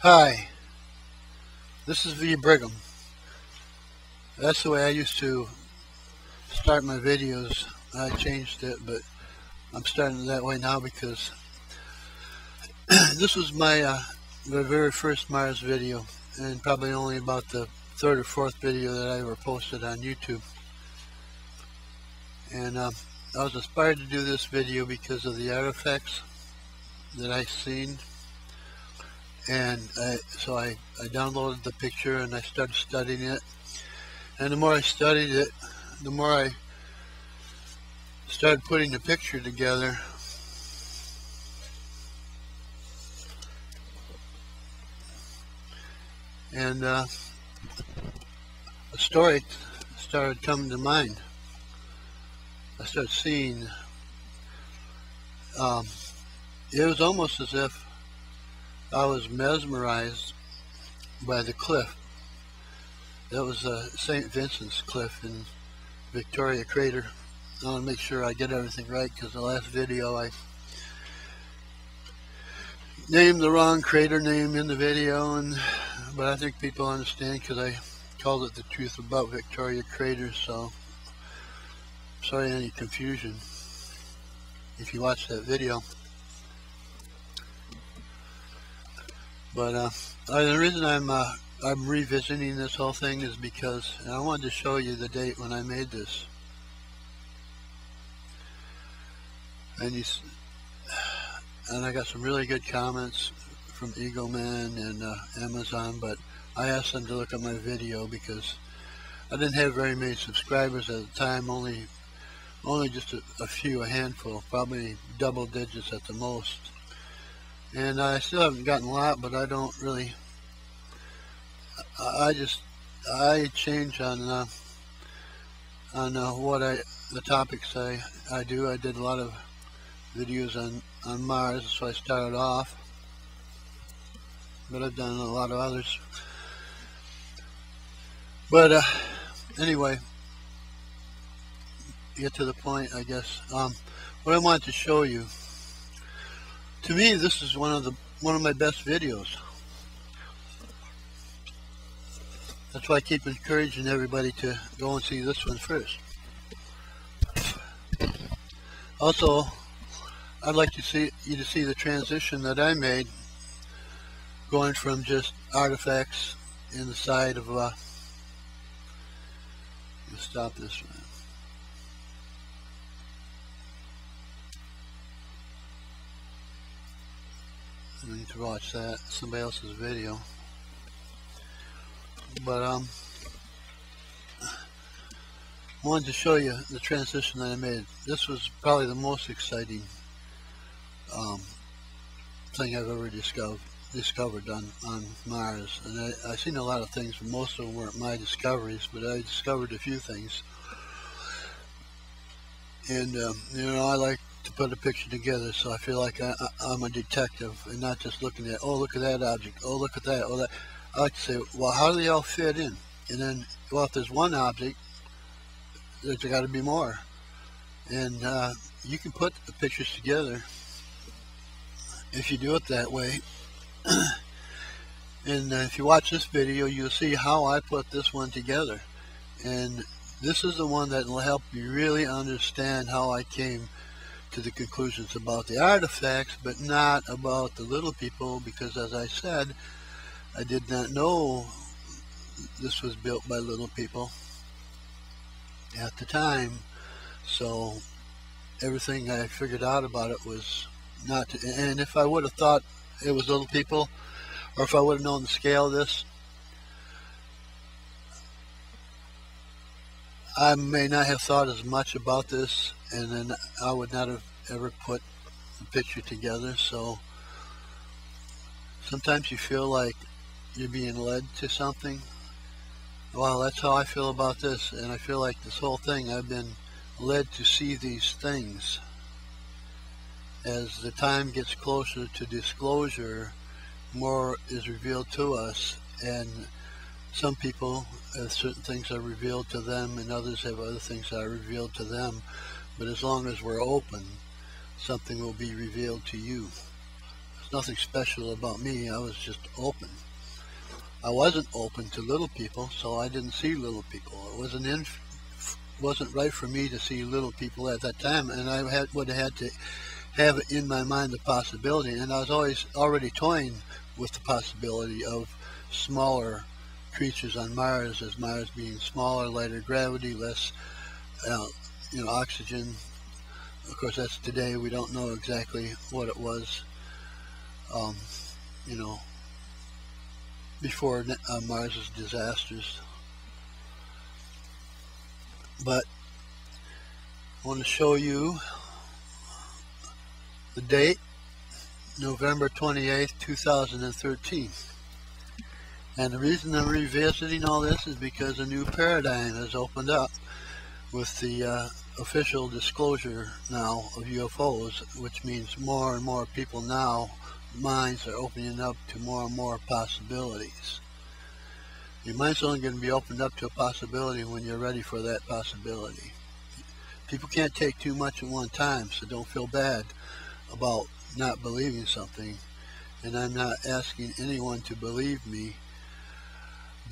Hi, this is V. Brigham. That's the way I used to start my videos. I changed it, but I'm starting that way now because this was my very first Mars video, and probably only about the third or fourth video that I ever posted on YouTube. And I was inspired to do this video because of the artifacts that I seen. And so I downloaded the picture and I started studying it. And the more I studied it, the more I started putting the picture together. And a story started coming to mind. I started seeing, it was almost as if I was mesmerized by the cliff. That was St. Vincent's Cliff in Victoria Crater. I want to make sure I get everything right because the last video I named the wrong crater name in the video, but I think people understand because I called it The Truth About Victoria Crater, so sorry any confusion if you watch that video. But the reason I'm revisiting this whole thing is because I wanted to show you the date when I made this. And I got some really good comments from Ego Man and Amazon, but I asked them to look at my video because I didn't have very many subscribers at the time, only just a handful, probably double digits at the most. And I still haven't gotten a lot, but I don't really, I change on the topics I do. I did a lot of videos on Mars, so I started off, but I've done a lot of others. But anyway, get to the point, I guess. What I wanted to show you, to me, this is one of my best videos. That's why I keep encouraging everybody to go and see this one first. Also, I'd like you to see the transition that I made, going from just artifacts in the side of let's stop this one. I need to watch that, somebody else's video. But I wanted to show you the transition that I made. This was probably the most exciting thing I've ever discovered on Mars. And I've seen a lot of things, but most of them weren't my discoveries, but I discovered a few things. And you know, I like to put a picture together, so I feel like I'm a detective and not just looking at, oh, look at that object, oh, look at that, oh, that. I like to say, well, how do they all fit in? And then, well, if there's one object, there's got to be more. And you can put the pictures together if you do it that way. And if you watch this video, you'll see how I put this one together. And this is the one that will help you really understand how I came to the conclusions about the artifacts, but not about the little people, because as I said, I did not know this was built by little people at the time. So everything I figured out about it was not to, and if I would have thought it was little people, or if I would have known the scale of this, I may not have thought as much about this, and then I would not have ever put the picture together. So sometimes you feel like you're being led to something. Well, that's how I feel about this, and I feel like this whole thing I've been led to see these things. As the time gets closer to disclosure, more is revealed to us, and some people have certain things are revealed to them, and others have other things that are revealed to them. But as long as we're open, something will be revealed to you. There's nothing special about me. I was just open. I wasn't open to little people, so I didn't see little people. It wasn't right for me to see little people at that time, and I would have had to have in my mind the possibility, and I was already toying with the possibility of smaller creatures on Mars, as Mars being smaller, lighter gravity, less oxygen. Of course, that's today. We don't know exactly what it was before Mars's disasters. But I want to show you the date, November 28th, 2013. And the reason I'm revisiting all this is because a new paradigm has opened up with the official disclosure now of UFOs, which means more and more people now, minds are opening up to more and more possibilities. Your mind's only going to be opened up to a possibility when you're ready for that possibility. People can't take too much at one time, so don't feel bad about not believing something. And I'm not asking anyone to believe me.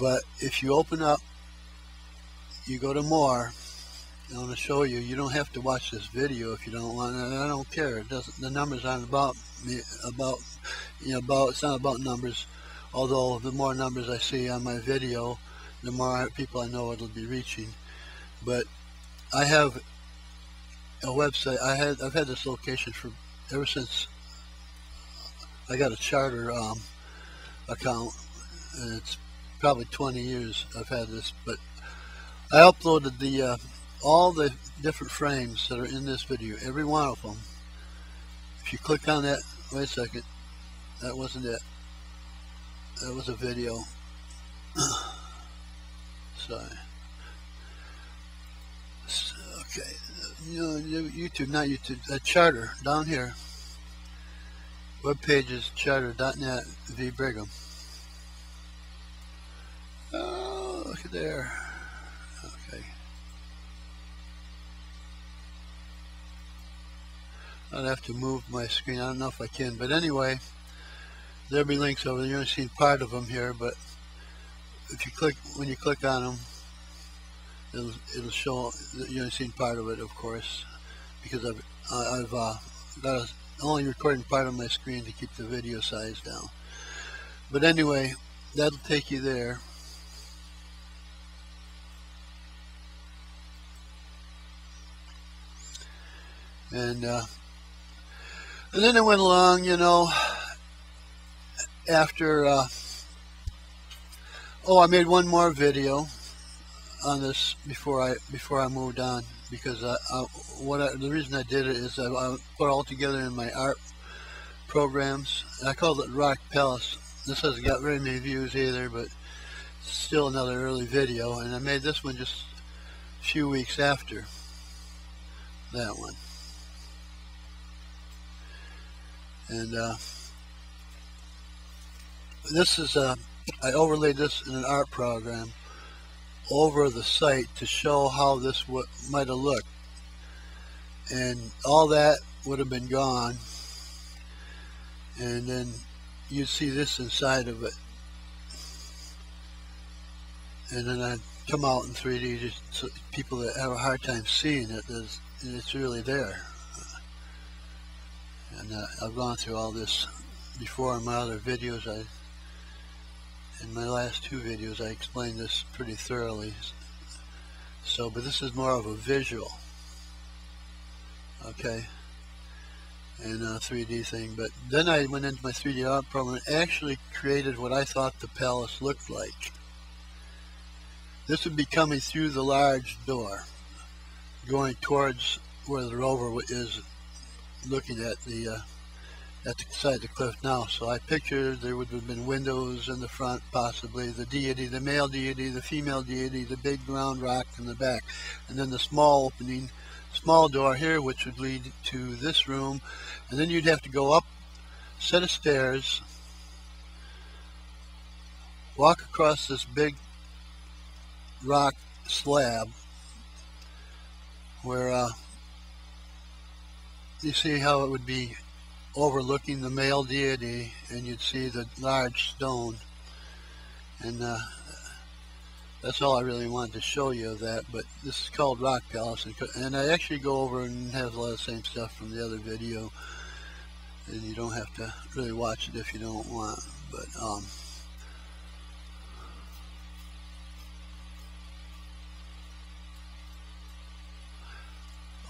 But if you open up, you go to more. I want to show you. You don't have to watch this video if you don't want. I don't care. It doesn't. The numbers aren't about me. It's not about numbers. Although the more numbers I see on my video, the more people I know it'll be reaching. But I have a website. I've had this location for ever since I got a charter account, and it's probably 20 years I've had this. But I uploaded the all the different frames that are in this video, every one of them. If you click on that, wait a second, that wasn't it. That was a video. Sorry. Okay, YouTube, not YouTube, Charter, down here. Web page is charter.net v Brigham. Oh, look at there. Okay. I'd have to move my screen. I don't know if I can, but anyway, there'll be links over there. You're only seeing part of them here, but if you click, when you click on them, it'll show. You're only seeing part of it, of course, because I've got only recording part of my screen to keep the video size down. But anyway, that'll take you there. And then it went along, after, I made one more video on this before I moved on, because the reason I did it is I put it all together in my art programs. I called it Rock Palace. This hasn't got very many views either, but it's still another early video, and I made this one just a few weeks after that one. And this is I overlaid this in an art program over the site to show how this might have looked, and all that would have been gone, and then you'd see this inside of it, and then I'd come out in 3D just so people that have a hard time seeing it, it's really there. And I've gone through all this before in my other videos. In my last two videos I explained this pretty thoroughly. So, but this is more of a visual, okay, and a 3D thing. But then I went into my 3D art program and actually created what I thought the palace looked like. This would be coming through the large door, going towards where the rover is looking at the side of the cliff now. So I pictured there would have been windows in the front, possibly the deity, the male deity, the female deity, the big round rock in the back, and then the small opening, small door here, which would lead to this room. And then you'd have to go up a set of stairs, walk across this big rock slab where you see how it would be overlooking the male deity, and you'd see the large stone. And that's all I really wanted to show you of that. But this is called Rock Palace, and I actually go over and have a lot of the same stuff from the other video, and you don't have to really watch it if you don't want. But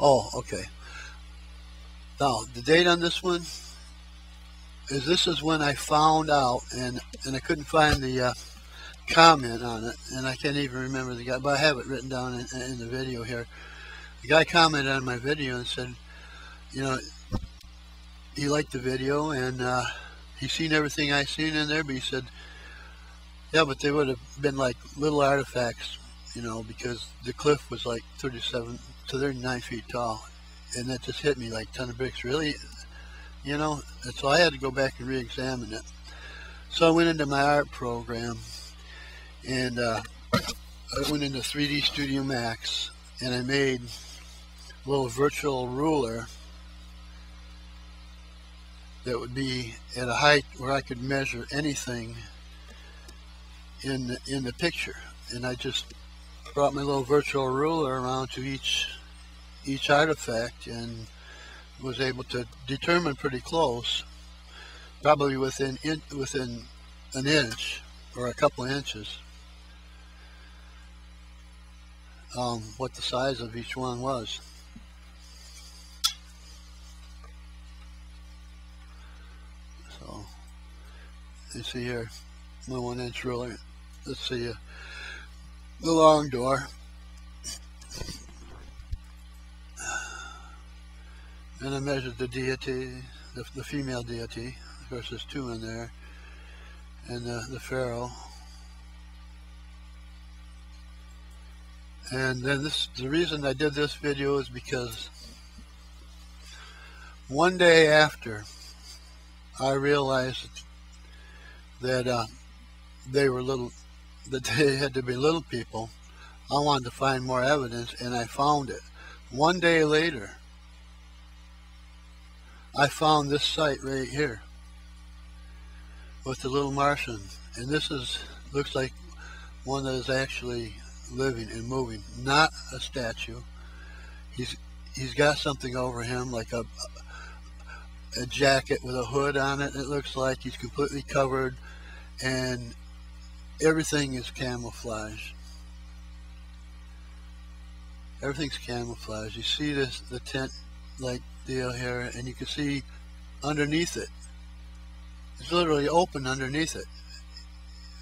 oh, okay. Now the date on this one is, this is when I found out, and I couldn't find the comment on it, and I can't even remember the guy, but I have it written down in the video here. The guy commented on my video and said, you know, he liked the video, and he's seen everything I seen in there, but he said, yeah, but they would have been like little artifacts, you know, because the cliff was like 37 to 39 feet tall, and that just hit me like a ton of bricks, really, you know. And so I had to go back and re-examine it. So I went into my art program, and I went into 3D Studio Max, and I made a little virtual ruler that would be at a height where I could measure anything in the picture. And I just brought my little virtual ruler around to each artifact, and was able to determine pretty close, probably within an inch or a couple of inches, what the size of each one was. So you see here my 1-inch ruler. Let's see the long door, and I measured the deity, the female deity. Of course, there's two in there, and the pharaoh. And then the reason I did this video is because one day after I realized that they were little, that they had to be little people, I wanted to find more evidence, and I found it. One day later, I found this site right here with the little Martian, and this looks like one that is actually living and moving, not a statue. He's got something over him, like a jacket with a hood on it. It looks like he's completely covered, and everything is camouflage. Everything's camouflage. You see the tent like deal here, and you can see underneath it. It's literally open underneath it,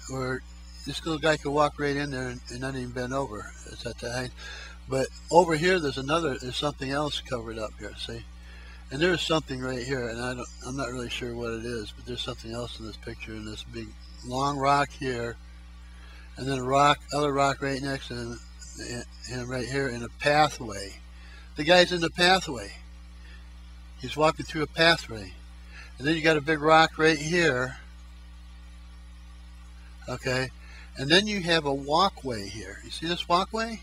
where this little guy could walk right in there and not even bend over. It's at the height. But over here, there's something else covered up here. See, and there's something right here, and I'm not really sure what it is, but there's something else in this picture. And this big long rock here, and then other rock right next to him right here, in a pathway. The guy's in the pathway. He's walking through a pathway. And then you got a big rock right here. Okay. And then you have a walkway here. You see this walkway?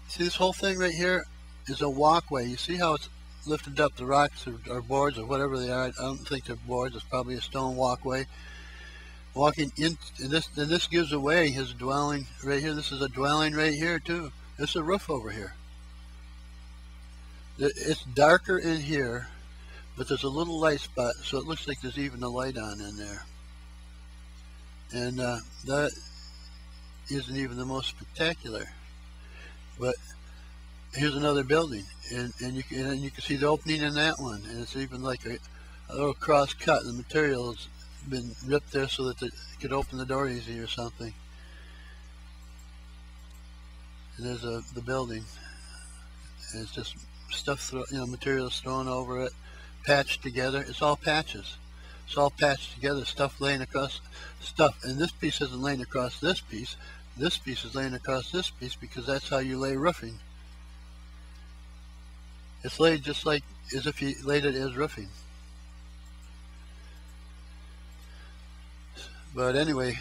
See this whole thing right here is a walkway. You see how it's lifted up, the rocks or boards or whatever they are. I don't think they're boards. It's probably a stone walkway. Walking in, and this gives away his dwelling right here. This is a dwelling right here too. This is a roof over here. It's darker in here, but there's a little light spot, so it looks like there's even a light on in there. And that isn't even the most spectacular. But here's another building, and you can see the opening in that one, and it's even like a little cross cut. The material's been ripped there so that it could open the door easy or something. And there's the building, and it's just stuff, materials thrown over it, patched together. It's all patches. It's all patched together, stuff laying across stuff. And this piece isn't laying across this piece. This piece is laying across this piece, because that's how you lay roofing. It's laid just like as if you laid it as roofing. But anyway,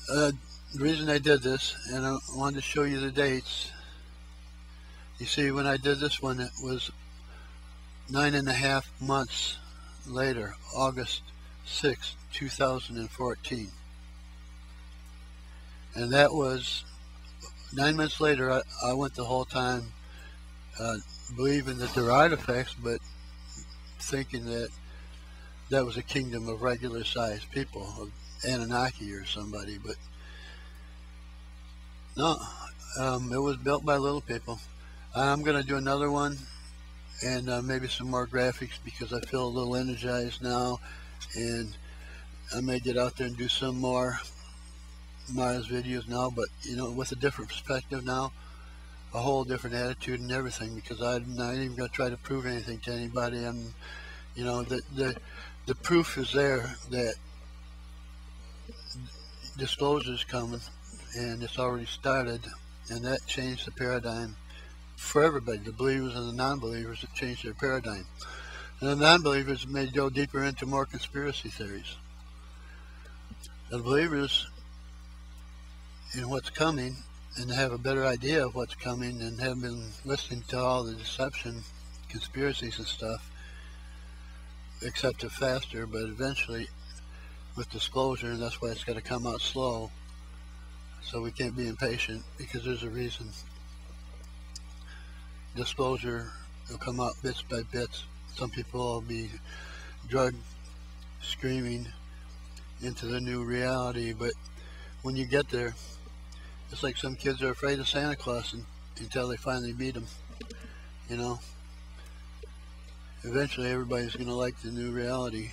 the reason I did this, and I wanted to show you the dates. You see, when I did this one, it was 9.5 months later, August 6, 2014. And that was 9 months later. I went the whole time believing that there are effects, but thinking that that was a kingdom of regular sized people, of Anunnaki or somebody. But no, it was built by little people. I'm going to do another one, and maybe some more graphics, because I feel a little energized now, and I may get out there and do some more Mars videos now, but with a different perspective now, a whole different attitude and everything, because I'm not even going to try to prove anything to anybody. The proof is there that disclosure is coming, and it's already started, and that changed the paradigm for everybody, the believers and the non-believers. It changed their paradigm. And the non-believers may go deeper into more conspiracy theories. The believers in what's coming, and have a better idea of what's coming, and have been listening to all the deception, conspiracies and stuff, accept it faster, but eventually with disclosure, and that's why it's got to come out slow, so we can't be impatient, because there's a reason. Disclosure will come out bits by bits. Some people will be drugged, screaming into the new reality, but when you get there, it's like some kids are afraid of Santa Claus until they finally meet him. Eventually everybody's going to like the new reality.